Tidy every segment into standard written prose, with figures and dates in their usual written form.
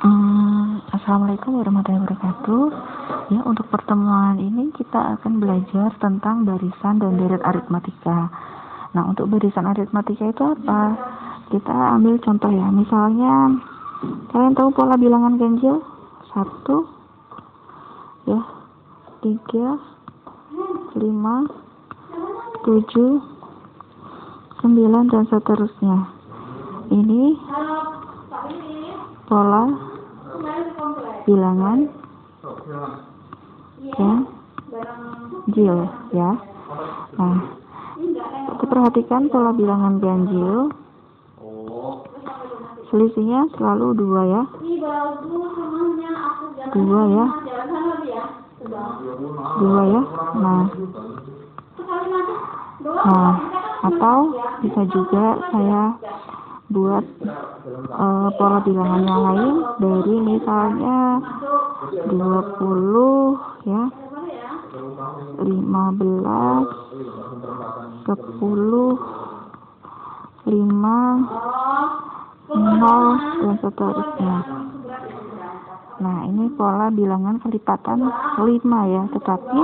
Assalamualaikum warahmatullahi wabarakatuh. Ya, untuk pertemuan ini kita akan belajar tentang barisan dan deret aritmatika. Nah, untuk barisan aritmatika itu apa? Kita ambil contoh ya. Misalnya, kalian tahu pola bilangan ganjil? 1, ya, 3, 5, 7, 9, dan seterusnya. Ini pola bilangan ganjil ya. Nah, kita perhatikan pola bilangan ganjil, selisihnya selalu 2 ya. 2 ya. 2 ya. Nah, atau bisa juga saya buat pola bilangan yang lain dari misalnya 20 ya, 15, 10, 5, 0, dan seterusnya. Nah, ini pola bilangan kelipatan 5 ya, tetapi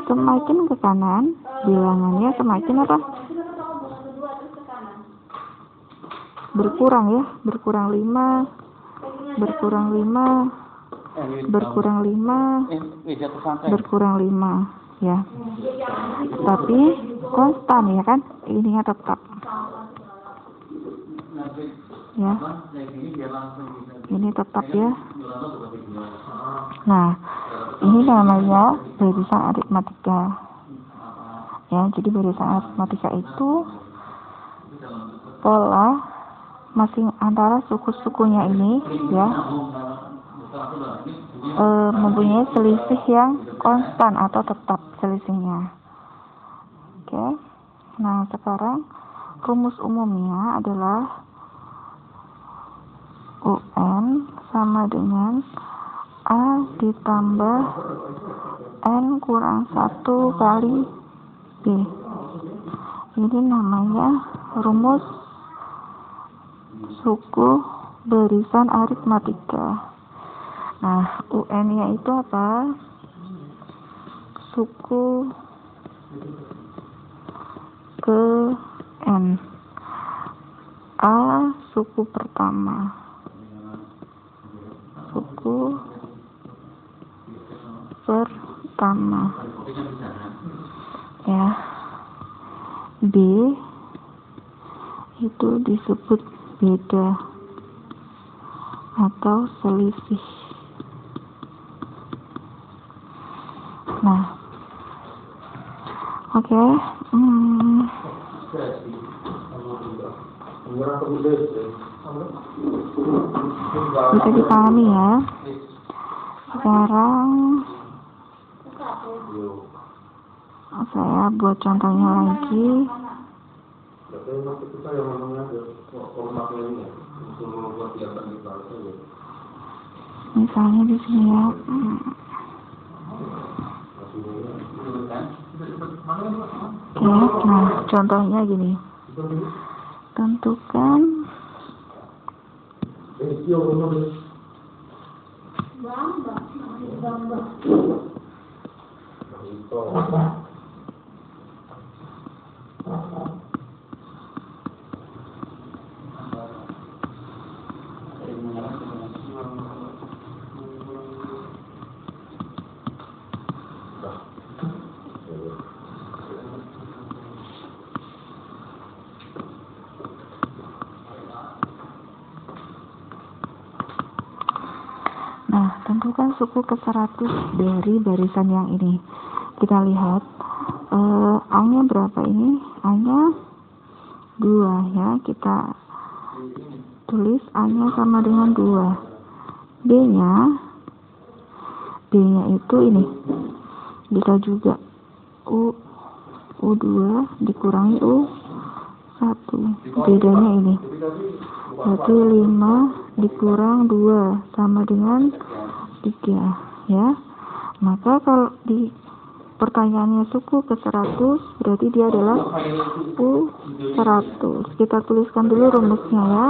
semakin ke kanan bilangannya semakin apa? Berkurang ya, berkurang 5, berkurang 5, berkurang 5, berkurang 5 ya. Tapi konstan ya kan, ininya tetap ya, ini tetap ya. Nah, ini namanya barisan aritmatika ya. Jadi barisan aritmatika itu pola masing antara suku-sukunya ini ya, mempunyai selisih yang konstan atau tetap selisihnya. Oke. Nah, sekarang rumus umumnya adalah UN sama dengan A ditambah N kurang 1 kali B. Ini namanya rumus suku barisan aritmatika. Nah, UN-nya itu apa? Suku ke N. A suku pertama. Suku pertama. Ya. B itu disebut beda atau selisih. Nah, oke. Bisa dipahami ya. Sekarang saya buat contohnya lagi. Misalnya di sini ya. Oke, nah contohnya gini. Tentukan tentukan suku ke-100 dari barisan yang ini. Kita lihat A-nya berapa ini? A-nya 2 ya. Kita tulis A-nya sama dengan 2. B-nya itu ini. Bisa juga U2 dikurangi U1. Bedanya ini. Berarti 5 dikurang 2 sama dengan 3 ya. Maka kalau di pertanyaannya suku ke-100 berarti dia adalah U100. Kita tuliskan dulu rumusnya ya.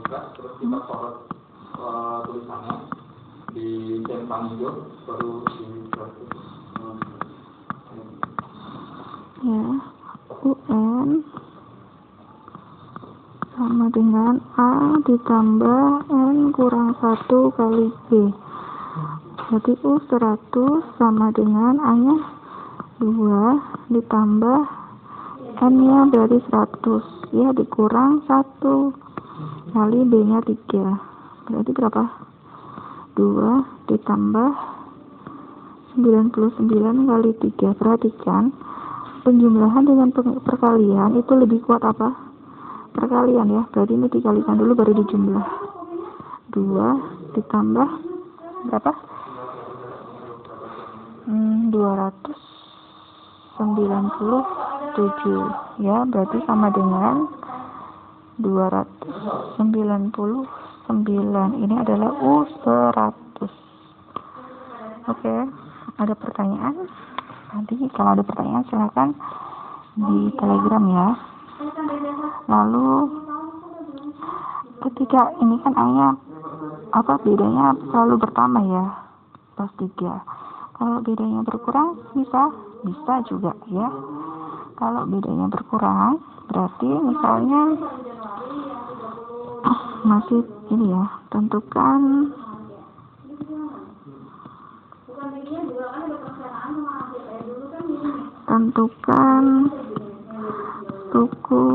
terus kita sorot tulisannya di centang hijau baru di ya, UN sama dengan A ditambah N kurang 1 kali B. Berarti U 100 sama dengan A nya 2 ditambah N nya berarti 100 ya, dikurang 1 kali B nya 3. Berarti berapa? 2 ditambah 99 kali 3. Perhatikan, penjumlahan dengan perkalian itu lebih kuat apa? Perkalian ya. Berarti ini dikalikan dulu baru dijumlah. 2 ditambah berapa? 297 ya, berarti sama dengan 299. Ini adalah U100. Oke, ada pertanyaan? Nanti kalau ada pertanyaan silahkan di Telegram ya. Lalu ketika ini kan A-nya apa bedanya selalu bertambah ya, plus 3. Kalau bedanya berkurang bisa juga ya. Kalau bedanya berkurang berarti misalnya masih ini ya, tentukan suku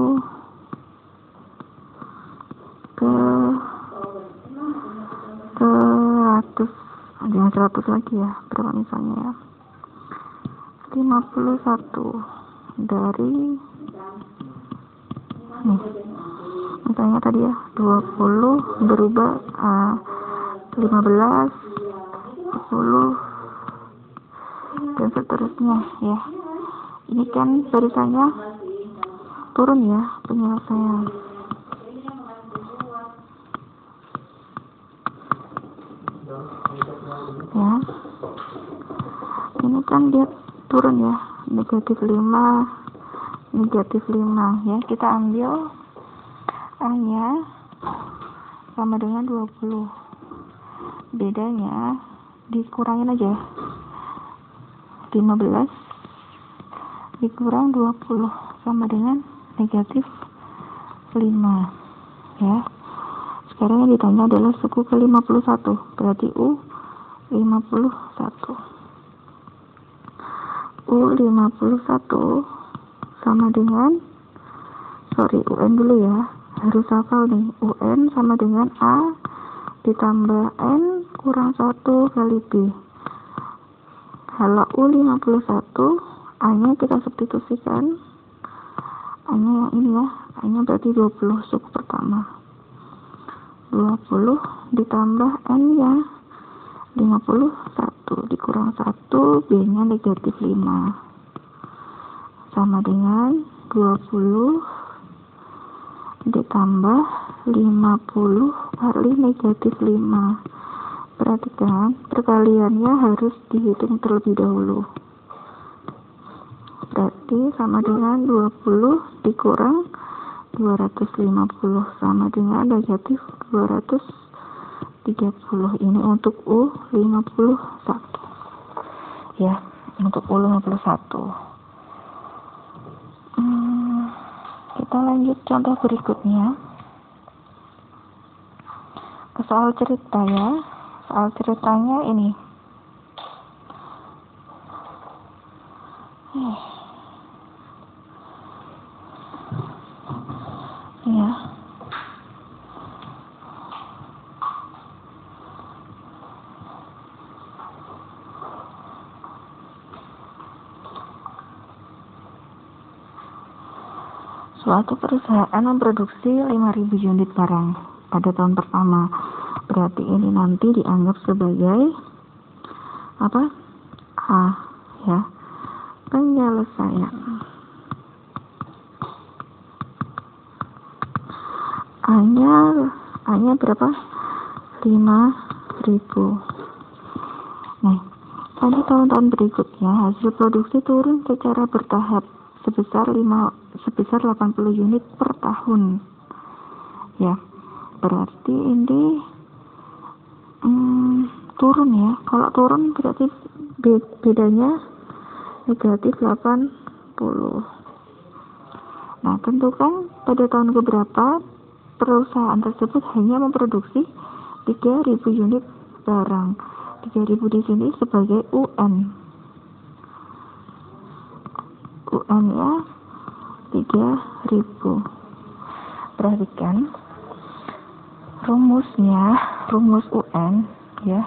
ke 100, jangan 100 lagi ya, berapa misalnya ya, 51 dari nih, misalnya tadi ya 20 berubah 15, 10 dan seterusnya ya. Ini kan barisannya turun ya penyelesaian ya. Ini kan dia turun ya, negatif 5 ya. Kita ambil A nya sama dengan 20, bedanya dikurangin aja ya, 15 dikurang 20 sama dengan negatif 5 ya. Sekarang yang ditanya adalah suku ke 51, berarti U51 sama dengan UN dulu ya, harus hafal nih, UN sama dengan A ditambah N kurang 1 kali B. Kalau U51 A nya kita substitusikan, A nya yang ini ya, A nya berarti 20 suku pertama, 20 ditambah N nya 51 dikurang 1, B nya negatif 5 sama dengan 20 ditambah 50 kali negatif 5. Perhatikan, perkaliannya harus dihitung terlebih dahulu. Berarti sama dengan 20 dikurang 250 sama dengan negatif 230. Ini untuk U51 ya, untuk U51. Kita lanjut contoh berikutnya ke soal cerita ya. Soal ceritanya ini ya, suatu perusahaan memproduksi 5.000 unit barang pada tahun pertama. Berarti ini nanti dianggap sebagai apa? A ya. Penyelesaian. A-nya berapa? 5.000. Nih, pada tahun-tahun berikutnya hasil produksi turun secara bertahap sebesar 80 unit per tahun. Ya. berarti ini turun ya. Kalau turun berarti bedanya negatif 80. Nah, tentukan pada tahun keberapa perusahaan tersebut hanya memproduksi 3.000 unit barang. 3.000 di sini sebagai UN. UN ya, 3.000. Perhatikan rumusnya, rumus UN ya.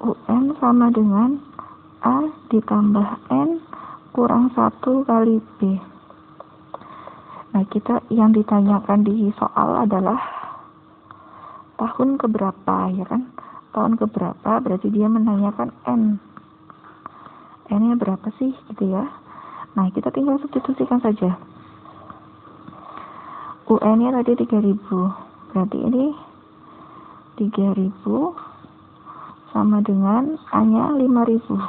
UN sama dengan A ditambah N kurang 1 kali B. Nah, kita yang ditanyakan di soal adalah tahun keberapa, ya kan? Tahun keberapa berarti dia menanyakan N. N-nya berapa sih, gitu ya. Nah, kita tinggal substitusikan saja. UN-nya tadi 3.000. Berarti ini 3.000 sama dengan A-nya 5.000.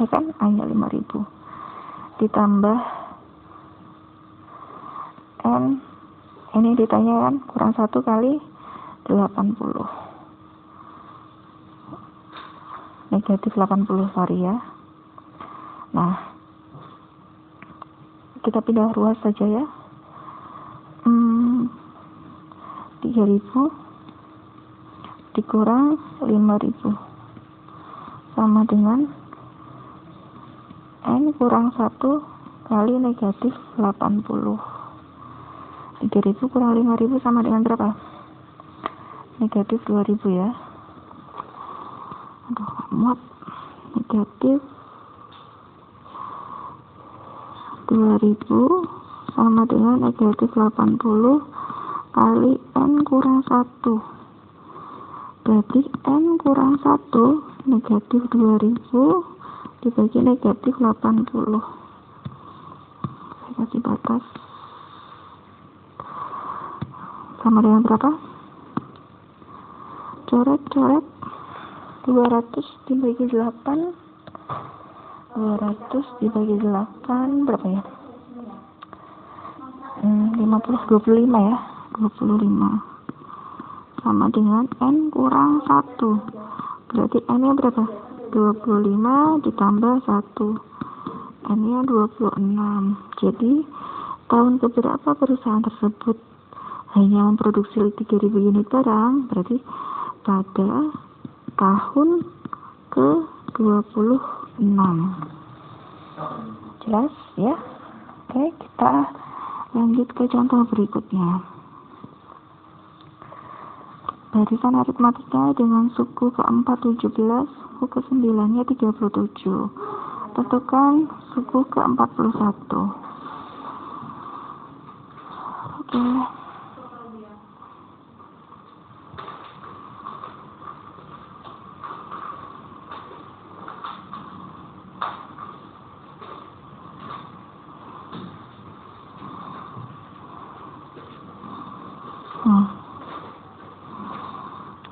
Ya kan? A-nya 5.000. Ditambah N, ini ditanyakan kurang 1 kali 80. Negatif 80, sorry ya. Nah, kita pindah ruas saja ya. 3.000 dikurang 5.000 sama dengan N kurang 1 kali negatif 80. 3.000 kurang 5.000 sama dengan berapa? Negatif 2.000 ya. Aduh, muat. Negatif 2.000 sama dengan negatif 80 kali N kurang 1. Berarti N kurang 1 negatif 2.000 dibagi negatif 80. Saya kasih batas. Sama dengan berapa? Coret-coret. 200 dibagi 8. 200 dibagi 8 berapa ya? 25 ya. 25 sama dengan N kurang 1. Berarti N nya berapa? 25 ditambah 1. N nya 26. Jadi tahun keberapa perusahaan tersebut hanya memproduksi 3.000 unit barang? Berarti pada tahun ke-26. Jelas ya? Oke, kita lanjut ke contoh berikutnya. Barisan aritmatika dengan suku ke-4 17, suku ke-9 nya 37. Tentukan suku ke-41. Oke.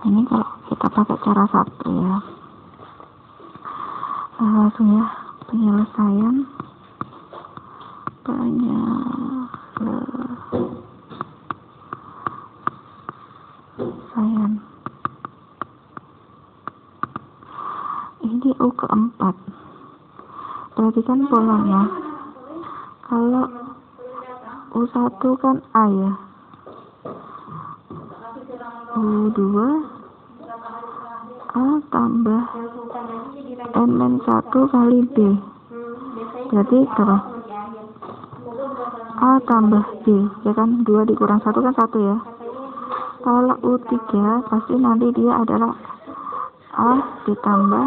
Ini kalau kita pakai cara satu ya, langsung ya, penyelesaian ini U keempat. Perhatikan polanya. Kalau U1 kan A ya, U2 A tambah N-1 kali B. Berarti berapa? A tambah B, ya kan? 2 dikurang 1 kan 1 ya. Kalau U3 pasti nanti dia adalah A ditambah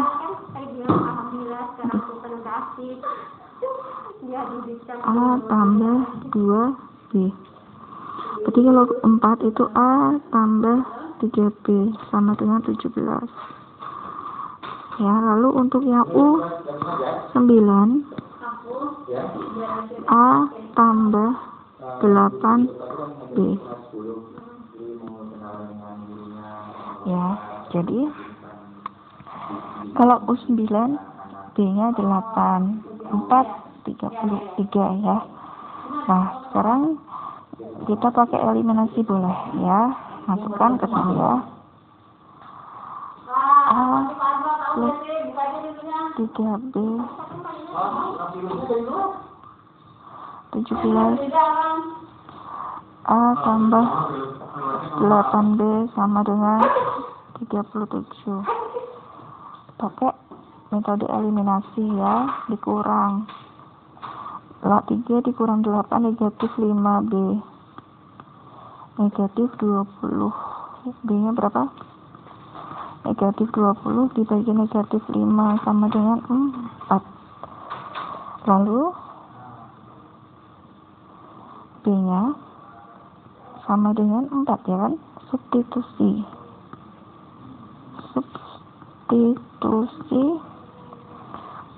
A tambah 2B. Jadi kalau 4 itu A tambah 3B sama dengan 17. Ya, lalu untuk yang U9 A tambah 8B. Ya, jadi kalau U9 B-nya 8, 4 33 ya. Nah, sekarang kita pakai eliminasi boleh ya. Masukkan ke sini ya. A plus 3B 17 A tambah 8B sama dengan 37. Pakai metode eliminasi ya, dikurang 3 dikurang 8 negatif 5B, negatif 20. B nya berapa? Negatif 20 dibagi negatif 5 sama dengan 4. Lalu B nya sama dengan 4 ya kan? Substitusi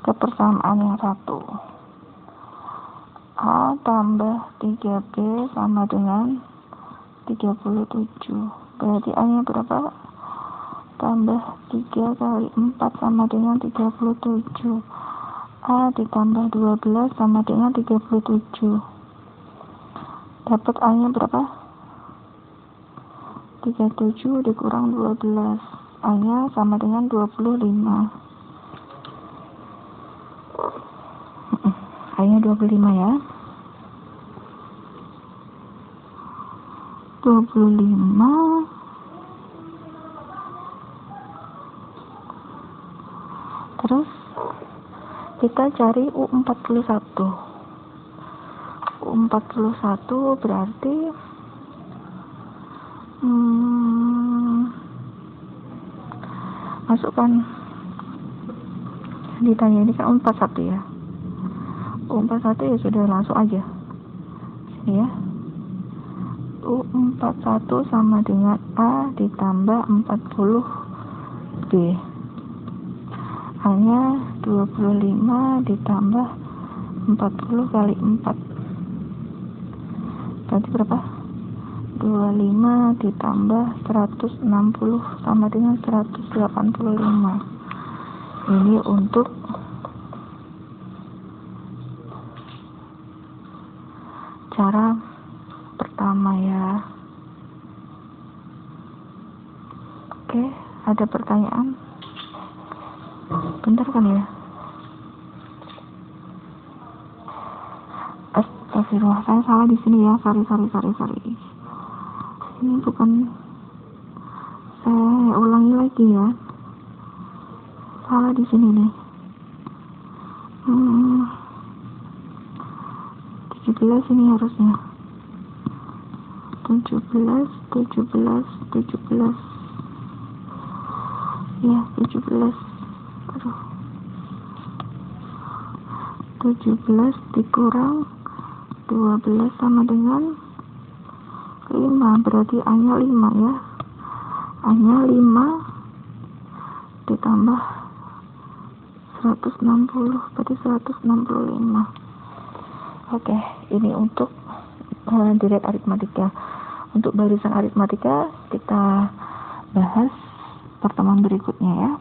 ke persamaan yang satu. A tambah 3B sama dengan 37. Berarti A nya berapa? Tambah 3 kali 4 sama dengan 37. A ditambah 12 sama dengan 37. Dapat A nya berapa? 37 dikurang 12. A nya sama dengan 25. A nya 25 ya. 25 terus kita cari U41. U41 berarti masukkan, ditanya ini kan U41 ya. U41 ya sudah langsung aja sini ya. U41 sama dengan A ditambah 40B. A nya 25 ditambah 40 kali 4. Berarti berapa? 25 ditambah 160 sama dengan 185. Ini untuk cara pertama ya. Oke, ada pertanyaan? Bentar kan ya. Astagfirullah, saya salah di sini ya. Sorry. Ini bukan, saya ulangi lagi ya. Salah di sini nih. 17 ini harusnya. 17. Ya, 17. Aduh. 17 dikurang 12 sama dengan 5, berarti A nya 5 ya. A nya 5 ditambah 160, berarti 165. Oke, ini untuk deret aritmatika. Untuk barisan aritmatika kita bahas pertemuan berikutnya ya.